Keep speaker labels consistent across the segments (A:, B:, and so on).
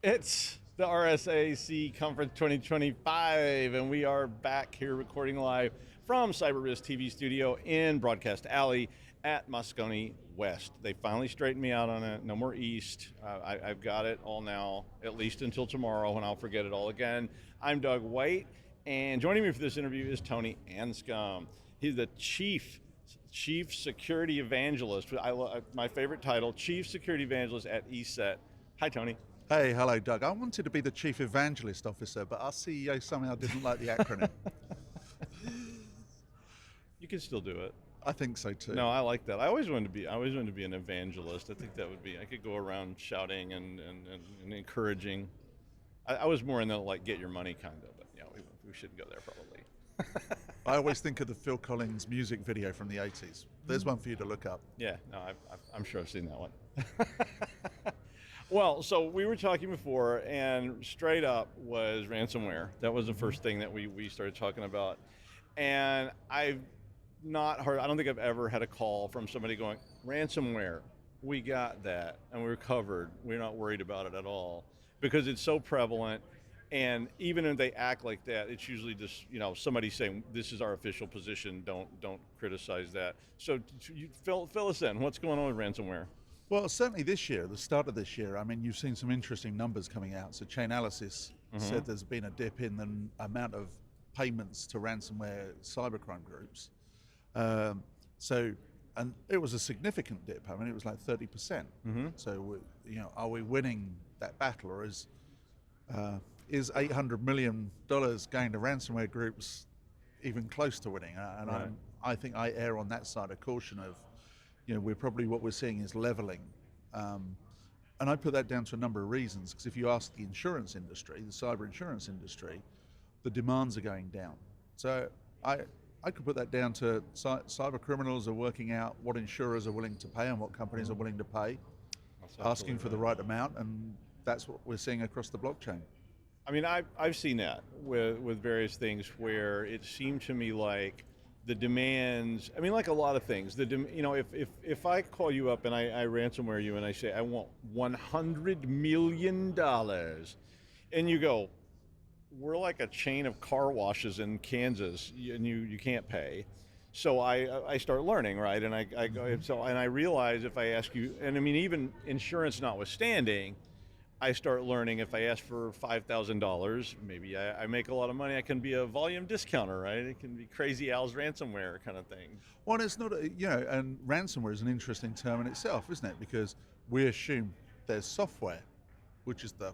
A: It's the RSAC Conference 2025, and we are back here recording live from CyberRisk TV studio in Broadcast Alley at Moscone West. They finally straightened me out on it. No more East. I've got it all now, at least until tomorrow, when I'll forget it all again. I'm Doug White, and joining me for this interview is Tony Anscombe. He's the Chief Security Evangelist. My favorite title, Chief Security Evangelist at ESET. Hi, Tony.
B: Hey, hello, Doug. I wanted to be the Chief Evangelist Officer, but our CEO somehow didn't like the acronym.
A: You can still do it.
B: I think so too.
A: No, I like that. I always wanted to be an evangelist. I think that would be. I could go around shouting and encouraging. I was more in the like get your money kind of, but yeah, we should go there probably.
B: I always think of the Phil Collins music video from the 80s. There's one for you to look up.
A: Yeah, no, I'm sure I've seen that one. Well, so we were talking before, and straight up was ransomware. That was the first thing that we started talking about. And I've not heard, I don't think I've ever had a call from somebody going, ransomware, we got that, and we're covered. We're not worried about it at all. Because it's so prevalent, and even if they act like that, it's usually just, somebody saying, this is our official position, don't criticize that. So you fill us in. What's going on with ransomware?
B: Well, certainly this year, the start of this year, I mean, you've seen some interesting numbers coming out. So Chainalysis said there's been a dip in the amount of payments to ransomware cybercrime groups. And it was a significant dip. I mean, it was like 30%. So, are we winning that battle, or is $800 million going to ransomware groups even close to winning? And I think I err on that side of caution of, what we're seeing is leveling. And I put that down to a number of reasons, because if you ask the insurance industry, the cyber insurance industry, the demands are going down. So I could put that down to cyber criminals are working out what insurers are willing to pay and what companies are willing to pay, asking for the right amount, and that's what we're seeing across the blockchain.
A: I mean, I've seen that with various things where it seemed to me like the demands, I mean, like a lot of things, if I call you up and I ransomware you and I say, I want $100 million, and you go, we're like a chain of car washes in Kansas, and you can't pay. So I start learning, right? And I go, and I realize if I ask you, and I mean, even insurance notwithstanding, I start learning if I ask for $5,000, maybe I make a lot of money. I can be a volume discounter, right? It can be Crazy Al's ransomware kind of thing.
B: Well, it's not, and ransomware is an interesting term in itself, isn't it? Because we assume there's software, which is the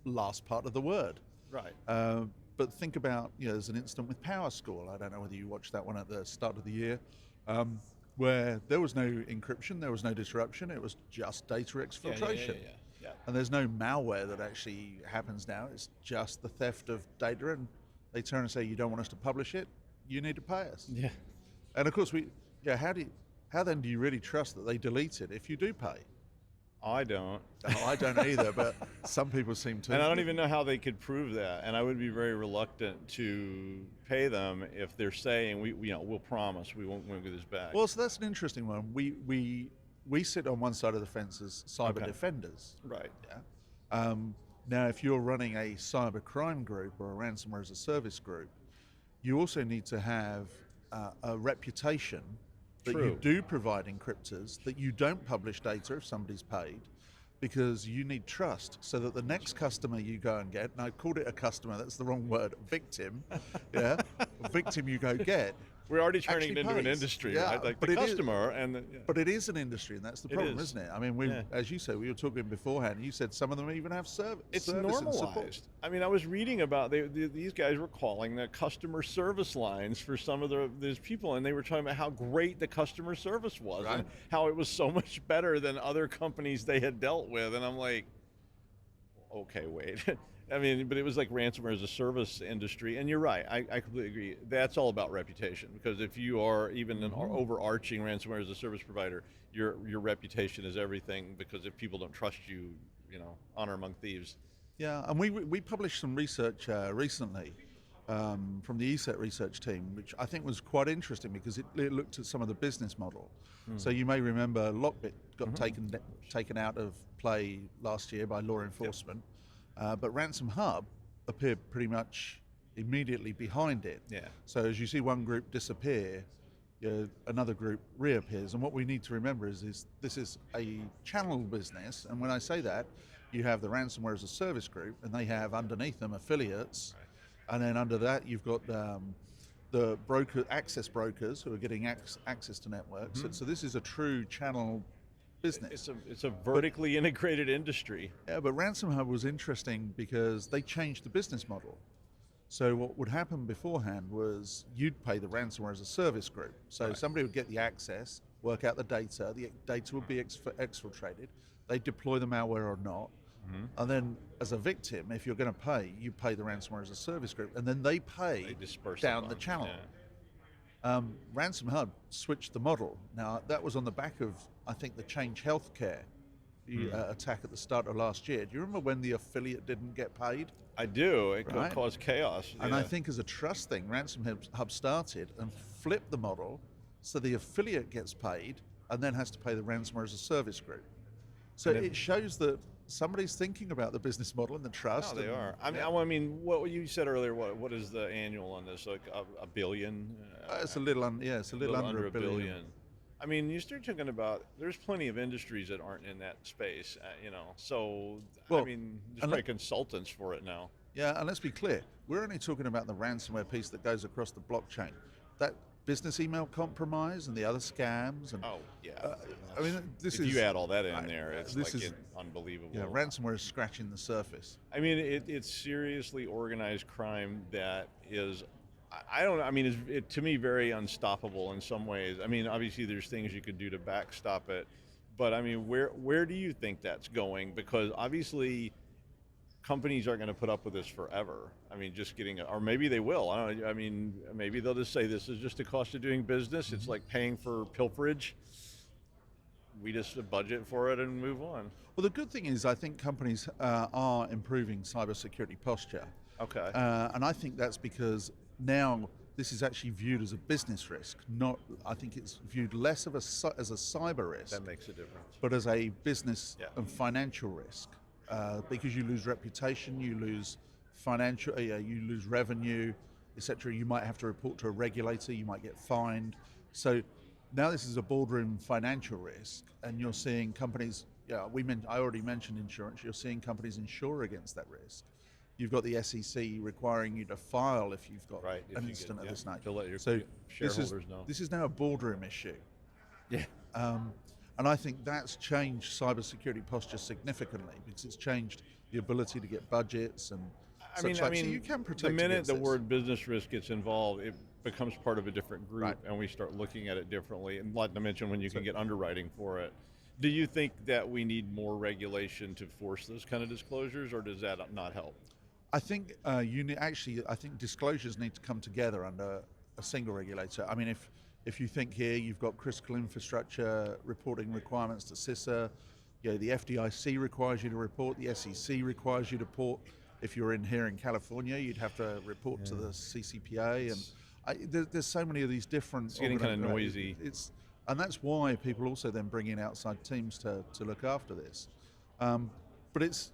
B: last part of the word.
A: Right.
B: But think about, there's an incident with PowerSchool. I don't know whether you watched that one at the start of the year, where there was no encryption, there was no disruption, it was just data exfiltration.
A: Yeah.
B: And there's no malware that actually happens now. It's just the theft of data, and they turn and say, you don't want us to publish it, you need to pay us.
A: Yeah.
B: And of course, how then do you really trust that they delete it if you do pay?
A: I don't.
B: No, I don't either, but some people seem to.
A: And I don't even know how they could prove that. And I would be very reluctant to pay them if they're saying, we'll promise we won't give this back.
B: Well, so that's an interesting one. We sit on one side of the fence as cyber defenders.
A: Right.
B: Yeah. Now, if you're running a cyber crime group or a ransomware as a service group, you also need to have a reputation that you do provide encryptors, that you don't publish data if somebody's paid, because you need trust so that the next customer you go and get, and I called it a customer, that's the wrong word, victim, victim you go get.
A: We're already turning it into an industry, right? Like the customer.
B: But it is an industry, and that's the problem, isn't it? I mean, as you said, we were talking beforehand, and you said some of them even have service.
A: It's normalized. I mean, I was reading about, these guys were calling the customer service lines for some of these people, and they were talking about how great the customer service was, and how it was so much better than other companies they had dealt with. And I'm like, okay, wait. I mean, but it was like ransomware as a service industry, and you're right. I completely agree. That's all about reputation, because if you are even an overarching ransomware as a service provider, your reputation is everything. Because if people don't trust you, honor among thieves.
B: Yeah, and we published some research recently from the ESET research team, which I think was quite interesting because it looked at some of the business model. So you may remember Lockbit got taken out of play last year by law enforcement. But Ransom Hub appeared pretty much immediately behind it.
A: Yeah.
B: So as you see one group disappear, another group reappears. And what we need to remember is this is a channel business. And when I say that, you have the ransomware as a service group, and they have underneath them affiliates. Right. And then under that, you've got the access brokers who are getting access to networks. Mm-hmm. So this is a true channel business.
A: It's a vertically integrated industry.
B: Yeah, but Ransom Hub was interesting because they changed the business model. So what would happen beforehand was you'd pay the ransomware as a service group. So right. Somebody would get the access, work out the data would be exfiltrated, they'd deploy the malware or not, mm-hmm. and then as a victim, if you're going to pay, you pay the ransomware as a service group, and then they pay down the channel. Yeah. Ransom Hub switched the model. Now that was on the back of, I think, the Change Healthcare attack at the start of last year. Do you remember when the affiliate didn't get paid?
A: I do. It caused chaos.
B: And I think as a trust thing, Ransom Hub started and flipped the model so the affiliate gets paid and then has to pay the ransomware as a service group. So it shows that somebody's thinking about the business model and the trust.
A: No, they are. I mean, what you said earlier, what is the annual on this? Like a billion?
B: It's a little under $1 billion.
A: I mean, you start talking about, there's plenty of industries that aren't in that space, so, I mean, there's probably consultants for it now.
B: Yeah, and let's be clear, we're only talking about the ransomware piece that goes across the blockchain. That business email compromise and the other scams. And, I mean, if
A: you add all that in there, it's unbelievable.
B: Yeah, ransomware is scratching the surface.
A: I mean, it's seriously organized crime that is, to me, very unstoppable in some ways. I mean, obviously there's things you could do to backstop it, but I mean, where do you think that's going? Because obviously companies aren't going to put up with this forever. I mean, or maybe they will. I don't know. I mean, maybe they'll just say this is just the cost of doing business. It's like paying for pilferage. We just budget for it and move on.
B: Well, the good thing is I think companies are improving cybersecurity posture.
A: Okay.
B: And I think that's because now this is actually viewed as a business risk. I think it's viewed less as a cyber risk.
A: That makes a difference.
B: But as a business and financial risk, because you lose reputation, you lose financial, you lose revenue, etc. You might have to report to a regulator, you might get fined. So now this is a boardroom financial risk, and you're seeing companies. I already mentioned insurance. You're seeing companies insure against that risk. You've got the SEC requiring you to file if you've got an incident of this nature.
A: To let your shareholders know.
B: This is now a boardroom issue.
A: Yeah.
B: And I think that's changed cybersecurity posture significantly because it's changed the ability to get budgets and so you can protect.
A: The minute the word business risk gets involved, it becomes part of a different group, and we start looking at it differently. And like I mentioned, when you can get underwriting for it. Do you think that we need more regulation to force those kind of disclosures, or does that not help?
B: I think I think disclosures need to come together under a single regulator. I mean, if you think here, you've got critical infrastructure reporting requirements to CISA. The FDIC requires you to report. The SEC requires you to report. If you're here in California, you'd have to report to the CCPA. And there's so many of these different.
A: It's getting kind of noisy.
B: And that's why people also then bring in outside teams to look after this. But it's.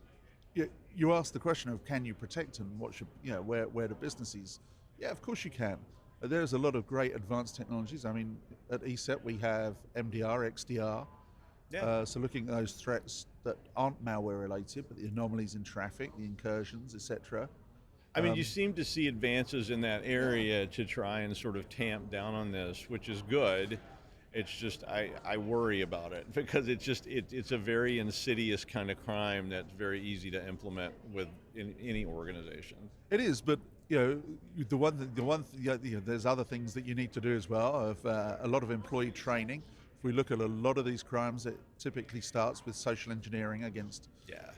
B: You asked the question of can you protect and what should where the business is. Yeah, of course you can. There's a lot of great advanced technologies. I mean, at ESET we have MDR, XDR. Yeah. So looking at those threats that aren't malware related, but the anomalies in traffic, the incursions, etc.
A: I mean, you seem to see advances in that area to try and sort of tamp down on this, which is good. It's just I worry about it because it's a very insidious kind of crime that's very easy to implement in any organization.
B: It is, but there's other things that you need to do as well. A lot of employee training. If we look at a lot of these crimes, it typically starts with social engineering against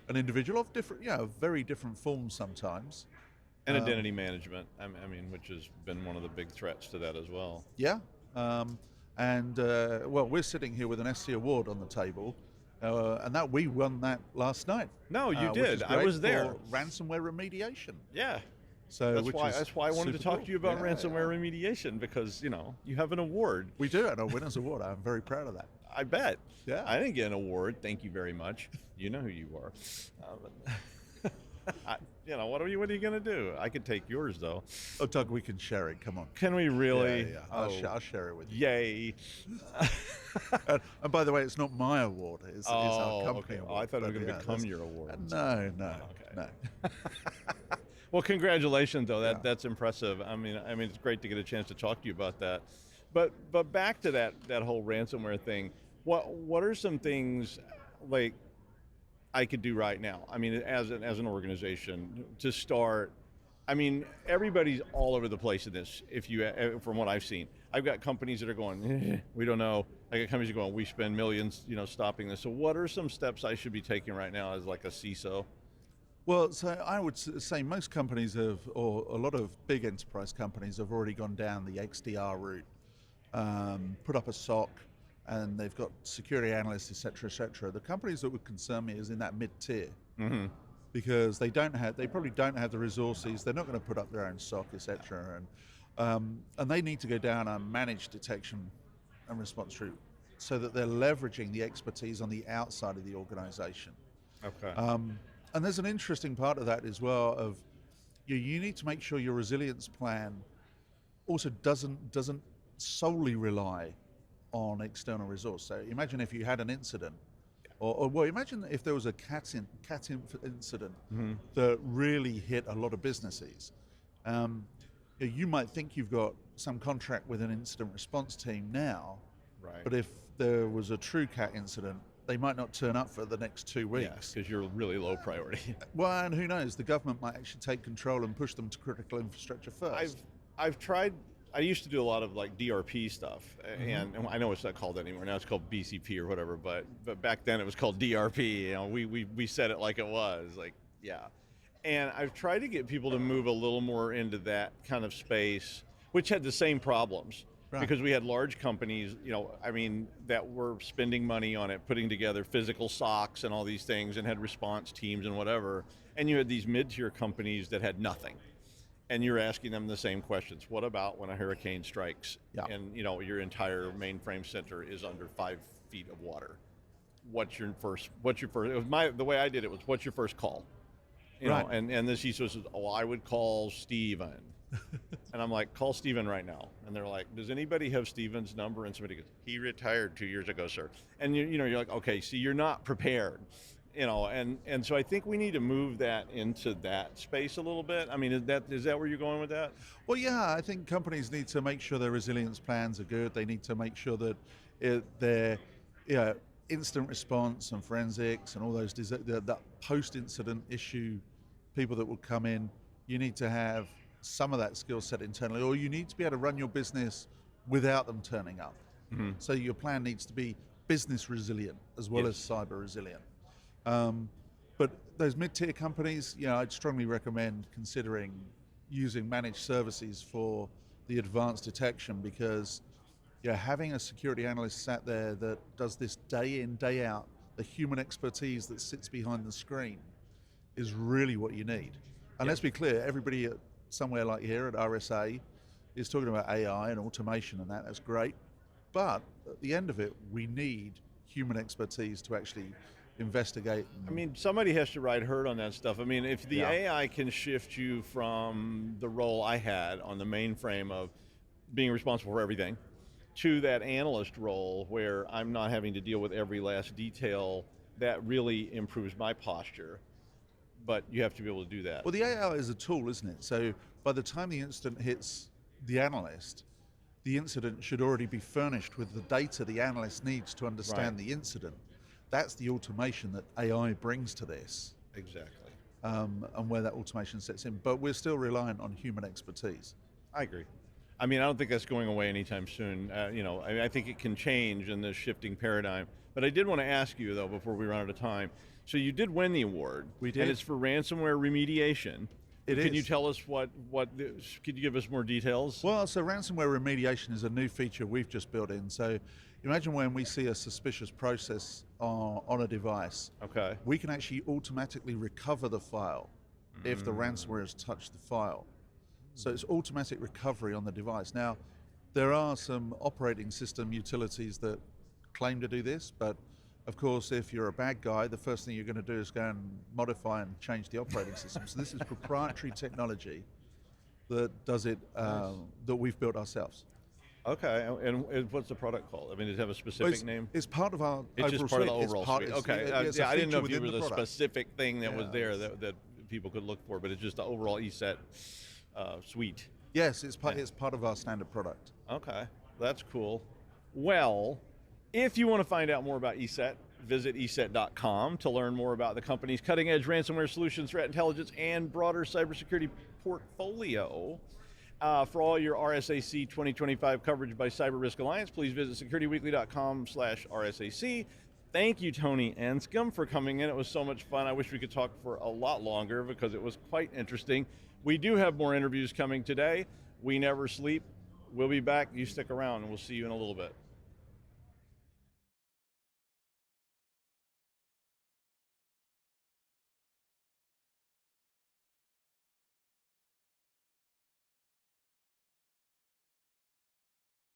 B: an individual of very different forms sometimes.
A: And identity management. I mean, which has been one of the big threats to that as well.
B: Yeah. We're sitting here with an SC award on the table, and that we won that last night.
A: No, you did. I was there.
B: For ransomware remediation.
A: Yeah.
B: So
A: that's why I wanted to talk to you about ransomware remediation because you have an award.
B: We do have a winner's award. I'm very proud of that.
A: I bet.
B: Yeah.
A: I didn't get an award. Thank you very much. You know who you are. What are you going to do? I could take yours though.
B: Oh, Doug, we can share it. Come on.
A: Can we really?
B: Yeah.
A: Oh,
B: I'll share it with you.
A: yay.
B: And by the way, it's not my award. It's our company
A: okay.
B: award.
A: Oh, I thought it was going to become
B: that's-
A: your award.
B: No.
A: Okay.
B: No.
A: Well, congratulations, though.
B: Yeah.
A: That's impressive. I mean, it's great to get a chance to talk to you about that. But back to that whole ransomware thing. What are some things like I could do right now? I mean, as an organization to start. I mean, everybody's all over the place in this. From what I've seen, I've got companies that are going, we don't know. I got companies that are going, we spend millions, stopping this. So, what are some steps I should be taking right now as like a CISO?
B: Well, so I would say most companies or a lot of big enterprise companies have already gone down the XDR route, put up a SOC, and they've got security analysts, et cetera, et cetera. The companies that would concern me is in that mid-tier.
A: Mm-hmm.
B: Because they probably don't have the resources. They're not going to put up their own SOC, et cetera, and they need to go down a managed detection and response route, so that they're leveraging the expertise on the outside of the organization.
A: Okay.
B: And there's an interesting part of that as well. Of you need to make sure your resilience plan also doesn't solely rely on external resource. So imagine if you had an incident. Or imagine if there was a cat incident
A: Mm-hmm.
B: that really hit a lot of businesses. You might think you've got some contract with an incident response team now,
A: Right.
B: but if there was a true cat incident, they might not turn up for the next 2 weeks.
A: because you're really low priority.
B: Well, and who knows? The government might actually take control and push them to critical infrastructure first.
A: I've tried. I used to do a lot of like DRP stuff, and I know it's not called that anymore. Now it's called BCP or whatever. But back then it was called DRP. We said it like it was, like yeah. And I've tried to get people to move a little more into that kind of space, which had the same problems.
B: Right.
A: Because we had large companies, that were spending money on it, putting together physical SOCs and all these things, and had response teams and whatever. And you had these mid-tier companies that had nothing. And you're asking them the same questions. What about when a hurricane strikes and your entire mainframe center is under 5 feet of water? What's your first? It was the way I did it was, what's your first call?
B: Right.
A: And the CISO says, I would call Steven. And I'm like, call Steven right now. And they're like, does anybody have Steven's number? And somebody goes, he retired 2 years ago, sir. And you're like, okay, see, you're not prepared. And so I think we need to move that into that space a little bit. I mean, is that where you're going with that?
B: Well, yeah, I think companies need to make sure their resilience plans are good. They need to make sure that their incident response and forensics and all those that post-incident issue people that will come in, you need to have some of that skill set internally, or you need to be able to run your business without them turning up.
A: Mm-hmm.
B: So your plan needs to be business resilient as well as cyber resilient. But those mid-tier companies, I'd strongly recommend considering using managed services for the advanced detection, because having a security analyst sat there that does this day in, day out, the human expertise that sits behind the screen is really what you need. And let's be clear, everybody at somewhere like here at RSA is talking about AI and automation and that's great. But at the end of it, we need human expertise to actually investigate.
A: I mean, somebody has to ride herd on that stuff. I mean, if the AI can shift you from the role I had on the mainframe of being responsible for everything to that analyst role where I'm not having to deal with every last detail, that really improves my posture. But you have to be able to do that.
B: Well, the AI is a tool, isn't it? So by the time the incident hits the analyst, the incident should already be furnished with the data the analyst needs to understand the incident. That's the automation that AI brings to this.
A: Exactly.
B: And where that automation sets in. But we're still reliant on human expertise.
A: I agree. I mean, I don't think that's going away anytime soon. I think it can change in this shifting paradigm. But I did want to ask you, though, before we run out of time. So you did win the award.
B: We did.
A: And it's for ransomware remediation. Can you tell us could you give us more details?
B: Well, so ransomware remediation is a new feature we've just built in. So imagine when we see a suspicious process on a device.
A: Okay.
B: We can actually automatically recover the file if the ransomware has touched the file. So it's automatic recovery on the device. Now, there are some operating system utilities that claim to do this, but Of course, if you're a bad guy, the first thing you're going to do is go and modify and change the operating system. So this is proprietary technology that does it, that we've built ourselves.
A: Okay, and what's the product called? I mean, does it have a
B: Well,
A: specific name?
B: it's part of our
A: It's
B: overall
A: just part of
B: suite.
A: the
B: It's
A: overall
B: part-
A: suite.
B: it's-
A: Okay,
B: it's a
A: I didn't know
B: feature
A: if there
B: within
A: was
B: the
A: a
B: product.
A: specific thing that was
B: Yeah,
A: there
B: it's-
A: that people could look for, but it's just the overall ESET suite.
B: Yes, it's part of our standard product.
A: Okay, that's cool. Well, if you want to find out more about ESET, visit ESET.com to learn more about the company's cutting-edge ransomware solutions, threat intelligence, and broader cybersecurity portfolio. For all your RSAC 2025 coverage by Cyber Risk Alliance, please visit securityweekly.com/RSAC. Thank you, Tony Anscombe, for coming in. It was so much fun. I wish we could talk for a lot longer because it was quite interesting. We do have more interviews coming today. We never sleep. We'll be back. You stick around, and we'll see you in a little bit.